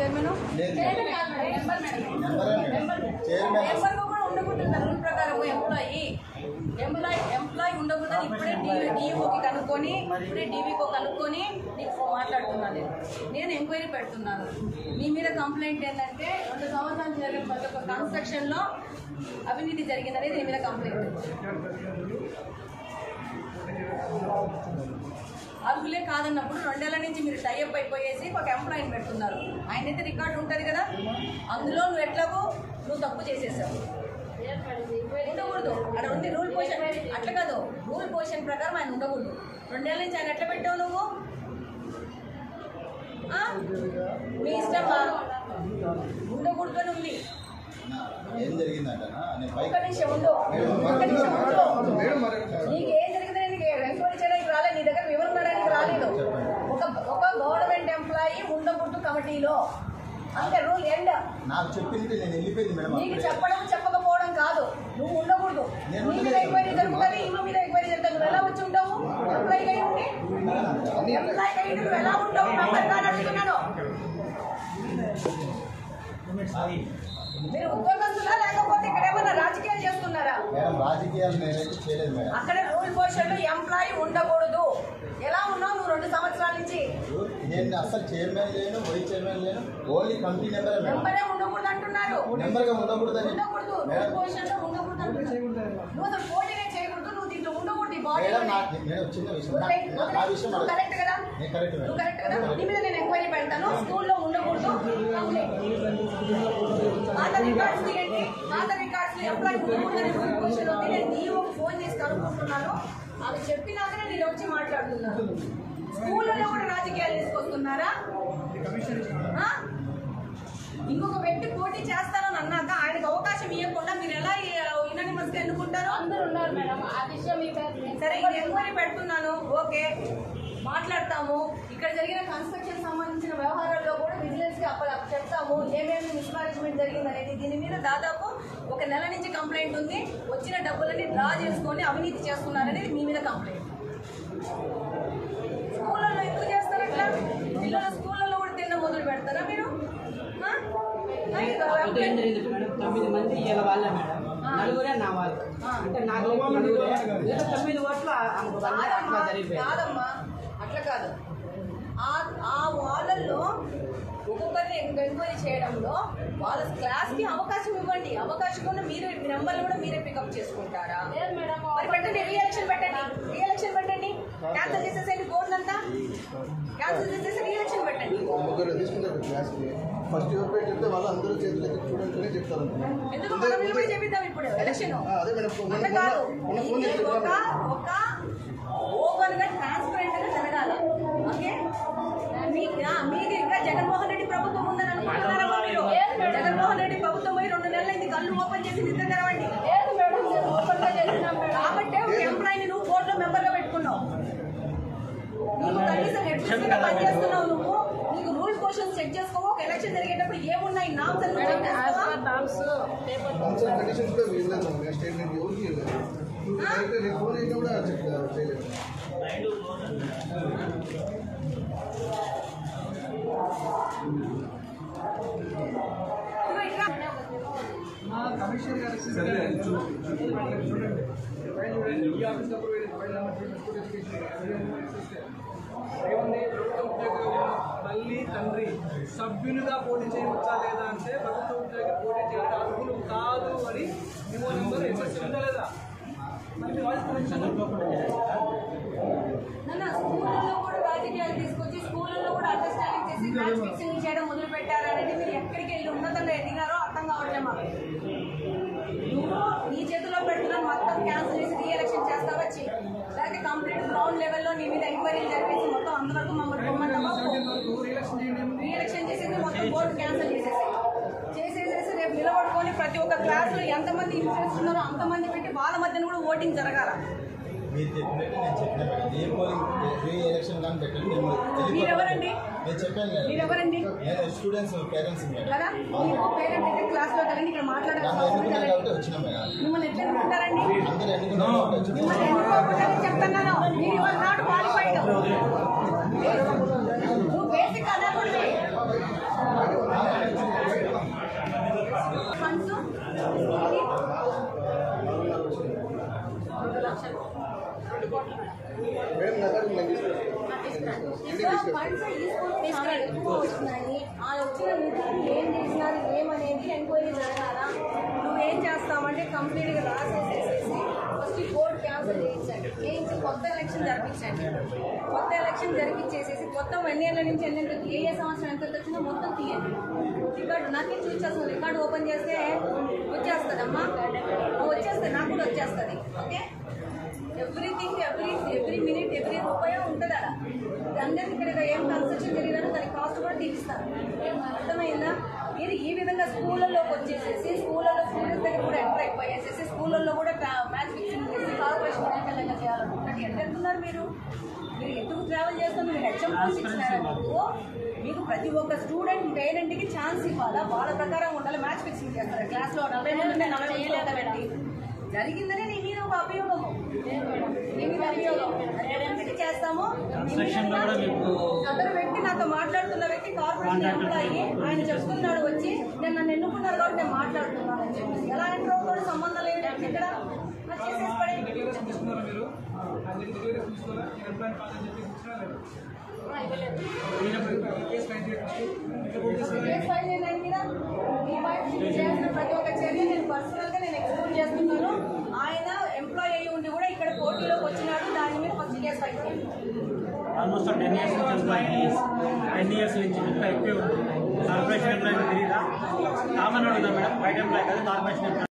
Chairman number కూడా ఉండకూడదు rule ప్రకారం ఎంప్లాయీ ఉండకూడదని ఇప్పుడే డిఓకి కనుక్కొని ఇప్పుడే డీవీకో కనుక్కొని నీకు మాట్లాడుతున్నాను. నేను ఎంక్వైరీ పెడుతున్నాను. మీ మీద కంప్లైంట్ ఏంటంటే 2 సంవత్సరాలు జరిగిన ప్రతి ఒక్క కన్స్ట్రక్షన్లో అవినీతి జరిగిందనేది దీని మీద కంప్లైంట్. అర్హులే కాదన్నప్పుడు 2 ఏళ్ల నుంచి మీరు టైఅప్ అయిపోయేసి ఒక ఎంప్లాయీని పెడుతున్నారు. ఆయనైతే రికార్డు ఉంటుంది కదా, అందులో నువ్వు ఎట్లాగో నువ్వు తప్పు చేసేసావు. ఉండకూడదు అక్కడ ఉంది రూల్ పొజిషన్. అట్లా కాదు, రూల్ పొజిషన్ ప్రకారం ఆయన ఉండకూడదు. 2 ఏళ్ల నుంచి ఆయన ఎట్లా పెట్టావు నువ్వు? మీ ఇష్టమా? ఉండకూడదు అని ఉంది. ఏం జరిగిందంట ఒక్క నిమిషం ఉండు. నీకు ఏం జరిగిందని నీకు ఎంక్వైరీ చేయడానికి రాలేదు, నీ దగ్గర వివరించడానికి రాలేదు. ఒక గవర్నమెంట్ ఎంప్లాయీ ఉండకూడదు కమిటీలో, అంతే రూల్ ఎండ్. నాకు చెప్పింది నేను వెళ్ళిపోయింది మేడం. నీకు చెప్పడం చెప్పకపోవడం కాదు, నువ్వు ఉండకూడదు. నీ మీద ఎంక్వైరీ జరుగుతుంది, ఇల్లు మీద ఎంక్వైరీ జరుగుతుంది. నువ్వు ఎలా వచ్చి ఉంటావు? ఎంప్లాయీ అయి ఉండి నువ్వు ఎలా ఉంటావు? అడుగుతున్నాను. మీరు ఉద్యోగస్తులా లేకపోతే ఇక్కడ ఏమన్నా రాజకీయాలు చేస్తున్నారా? రాజకీయాలు నేనైతే చేయలేదు మేడం. అక్కడ రూల్ పొజిషన్ లో ఎంప్లాయీ ఉండకూడదు. ఎలా ఉన్నావు నువ్వు 2 సంవత్సరాల నుంచి? నేను అసలు చైర్మన్ లేను, వైస్ చైర్మన్ లేను, ఓన్లీ కమిటీ నెంబరే ఉండకూడదు అంటున్నారు. నెంబర్ గా ఉండకూడదు, రూల్ పొజిషన్ లో ఉండకూడదు అంటున్నారు. నువ్వు అసలు పోటీనే చేయకూడదు, నువ్వు దీంట్లో ఉండకూడదు. ఈ బాడీ చిన్న విషయం కరెక్ట్ కదా? నువ్వు కరెక్ట్ కదా? నీ మీద నేను ఎంక్వైరీ పెడతాను. స్కూల్లో ఉండకూడదు. పాత రికార్డ్స్ తీయండి. పాత రికార్డ్స్ ఎంప్లాయీ ఉండకూడదని రూల్ పొజిషన్ ఉంది. నేను డిఓకి ఫోన్ చేసి కనుక్కుంటున్నాను. అది చెప్పినాకనే నేను వచ్చి మాట్లాడుతున్నాను. స్కూళ్ళలో కూడా రాజకీయాలు తీసుకొస్తున్నారా? ఇంకొక వ్యక్తి పోటీ చేస్తానని అన్నాక ఆయనకు అవకాశం ఇవ్వకుండా మీరు ఎలా యునానిమస్ గా ఎన్నుకుంటారు? అందరూ ఉన్నారు మేడం. ఆ విషయం సరే, ఇది ఎంక్వైరీ పెడుతున్నాను. ఓకే, మాట్లాడతాము. ఇక్కడ జరిగిన కన్స్ట్రక్షన్ సంబంధించిన వ్యవహారాల్లో కూడా విజిలెన్స్ కి చెప్తాము ఏమేమి మిస్మేనేజ్మెంట్ జరిగిందనేది. దీని మీద దాదాపు 1 నెల నుంచి కంప్లైంట్ ఉంది. వచ్చిన డబ్బులని డ్రా చేసుకొని అవినీతి చేస్తున్నారనేది మీ మీద కంప్లైంట్. స్కూళ్ళలో ఎందుకు చేస్తారు అట్లా? పిల్లల స్కూళ్ళలో కూడా తిన్న మొదలు పెడతారా మీరు? 9 మంది ఇలా వాళ్ళ మేడం, నలుగురే నా వాళ్ళు. అంటే నాకు 9 ఓట్లు అట్లా జరిగిపోయింది. కాదమ్మా, అట్లా కాదు. ఆ వాళ్ళల్లో ఒక్కొక్కరిని ఎంక్వైరీ చేయడంలో వాళ్ళ క్లాస్ కి అవకాశం ఇవ్వండి. అవకాశం కూడా మీరు నెంబర్లు కూడా మీరే పికప్ చేసుకుంటారా? మరి పెట్టండి, రీఎలక్షన్ పెట్టండి. రీఎలక్షన్ పెట్టండి, క్యాన్సిల్ చేసేసేయండి. బోర్డు అంతా క్యాన్సిల్ చేసేసి రీఎలక్షన్ పెట్టండి. ఫస్ట్ ఎవరు పెట్టి చెప్తే వాళ్ళు అందరూ చేతులు ఎత్తి చూడండి చెప్తారు. ఎందుకు మనం నిలబడి చేపిద్దాం ఇప్పుడు ఎలక్షన్? అట్లా కాదు, ఒక ఓపెన్ గా ట్రాన్స్పరెంట్ గా జరగాలి. ఓకే, మీకు ఇంకా జగన్మోహన్ రెడ్డి ప్రభుత్వం ఉందని అనుకుంటున్నారా మీరు? జగన్మోహన్ రెడ్డి ప్రభుత్వం పోయి 2 నెలలైంది. కళ్ళు ఓపెన్ చేసి నిద్ర తెరవండి. కాబట్టి ఒక ఎంప్లాయీని నువ్వు బోర్డులో మెంబర్ గా పెట్టుకున్నావు. నువ్వు కనీసం హెడ్ పనిచేస్తున్నావు. నువ్వు నీకు రూల్ క్వశ్చన్స్ చెక్ చేసుకోవు. ఒక ఎలక్షన్ జరిగేటప్పుడు ఏమున్నాయి నామ్స్ అని కమిషనర్ గారికి తల్లి తండ్రి సభ్యులుగా పోటీ చేయవచ్చా లేదా అంటే ప్రభుత్వ ఉద్యోగి పోటీ చేయడానికి అర్హులు కాదు అని మేము నెంబర్ ఎక్సెస్ ఉందా లేదా? స్కూళ్ళలో కూడా రాజకీయాలు తీసుకొచ్చి స్కూళ్ళలో కూడా అండర్స్టాండింగ్ చేసి మ్యాచ్ ఫిక్సింగ్ చేయడం మొదలు పెట్టారనేది మీరు ఎక్కడికి వెళ్ళి ఉన్నతంగా ఎదిగారో అర్థం కావట్లే మాకు. నువ్వు నీ చేతిలో పెడుతున్నా మొత్తం క్యాన్సిల్ చేసి రీఎలక్షన్ చేస్తా వచ్చి, లేకపోతే కంప్లీట్ గ్రౌండ్ లెవెల్లో నీ మీద ఎంక్వైరీ జరిపేసి మొత్తం అంతవరకు మమ్మల్ని రీఎలక్షన్ చేసేసి మొత్తం బోర్డు క్యాన్సిల్ చేసేసి రేపు నిలబడుకొని ప్రతి ఒక్క క్లాసులో ఎంతమంది ఇంట్రెస్ట్ ఉన్నారో అంతమంది పెట్టి వాళ్ళ మధ్యన కూడా ఓటింగ్ జరగాల. మీరు చెప్పినట్టు నేను చెప్పిన ఏ పోలింగ్ రీ ఎలక్షన్ కానీ పెట్టండి. మీరెవరండి? నేను చెప్పాను కదా, మీరెవరండి? నేను స్టూడెంట్స్ పేరెంట్స్ కదా. మీరు పేరెంట్ అయితే క్లాస్లో కలిగి ఇక్కడ కాబట్టి వచ్చినాం కదా. మిమ్మల్ని ఎట్లా ఎన్నుకుంటారండి? అందరూ ఎన్నుకున్నారు. మిమ్మల్ని ఎన్నుకోకుండా చెప్తున్నాను, మీరు ఇవాళ నాట్ క్వాలిఫైడ్. నువ్వు బేసిక్ అనకూడదు. ఫండ్స్ తీసుకొని ఎక్కువ వస్తున్నాయి. ఆ వచ్చిన నిధులు ఏం చేసినారు ఏమనేది ఎంక్వైరీ జరగాలా? నువ్వేం చేస్తామంటే కంప్లీట్గా రాసేసేసేసి ఫస్ట్ బోర్డు క్యాన్సిల్ చేయించండి, చేయించి కొత్త ఎలక్షన్ జరిపించండి. కొత్త ఎలక్షన్ జరిపించేసేసి మొత్తం ఎన్ని ఏళ్ళ నుంచి ఎన్ని ఏ సంవత్సరం ఎంత వచ్చిందో మొత్తం తీయండి. రికార్డు నాకే చూసేస్తాను, రికార్డు ఓపెన్ చేస్తే వచ్చేస్తుందమ్మా, వచ్చేస్తుంది, నాకు కూడా వచ్చేస్తుంది. Okay, everything every minute every రూపాయి ఉంటుంది అలా. అందరికి ఇక్కడ ఏం కన్స్ట్రక్షన్ జరిగినారో దాని కాస్ట్ కూడా తీరుస్తారు. అర్థమైందా? మీరు ఈ విధంగా స్కూళ్ళలోకి వచ్చేసేసి స్కూళ్ళలో స్టూడెంట్స్ దగ్గర కూడా ఎంటర్ అయిపోయేసేసి స్కూళ్ళల్లో కూడా మ్యాచ్ ఫిక్సింగ్ చేసి కార్పొరేషన్ ఎన్నికలుగా చేయాలనుకుంటే ఎంత వెళ్తున్నారు మీరు? మీరు ఎందుకు ట్రావెల్ చేస్తున్నారు? మీరు హెచ్ఎం కోర్స్ ఇచ్చినారా? మీకు ప్రతి ఒక్క స్టూడెంట్ పేరెంట్కి ఛాన్స్ ఇవ్వాలా, వాళ్ళ ప్రకారం ఉండాలి. మ్యాచ్ ఫిక్సింగ్ చేస్తారు క్లాస్లో 40 మంది ఉంటే 40 చేయలేకపోయింది. జరిగిందనే నీ మీద ఒక అభియోగము, నీ మీద అభియోగం ఎందుకు చేస్తాము? అతను వ్యక్తి నాతో మాట్లాడుతున్న వ్యక్తి కార్పొరేషన్ ఎంప్లాయీ, ఆయన చెప్తున్నాడు వచ్చి నేను నన్ను ఎన్నుకున్నారు కాబట్టి నేను మాట్లాడుతున్నాను అని చెప్పి. ఎలా ఎంటర్ అవుతాడు? సంబంధం లేదు ఇక్కడ. చేసేసి పడే తీసుకున్నారా మీరు? తీసుకోరా ఎంప్లాయీ కాదని చెప్పి తీసుకున్నారా? కేసు ఫైల్ చేయాల్సిన ప్రతి ఒక్క చర్య నేను పర్సనల్ గా నేను ఎక్స్ప్లోర్ చేస్తున్నాను. ఆయన ఎంప్లాయీ అయ్యి ఉండి కూడా ఇక్కడ పోటీలోకి వచ్చినాడు, దాని మీద ఫస్ట్ కేసు ఫైల్ చేయాలి. ఆల్మోస్ట్ 10 years నుంచి ఎంప్లాయీ, 10 years నుంచి ఇంకా ఎక్కువ ఉంది. కార్పొరేషన్ ఎంప్లాయీ తెలియదా? కామన్ అడుగుదా మేడం? బయట ఎంప్లాయీ కదా, కార్పొరేషన్ ఎంప్లాయీ.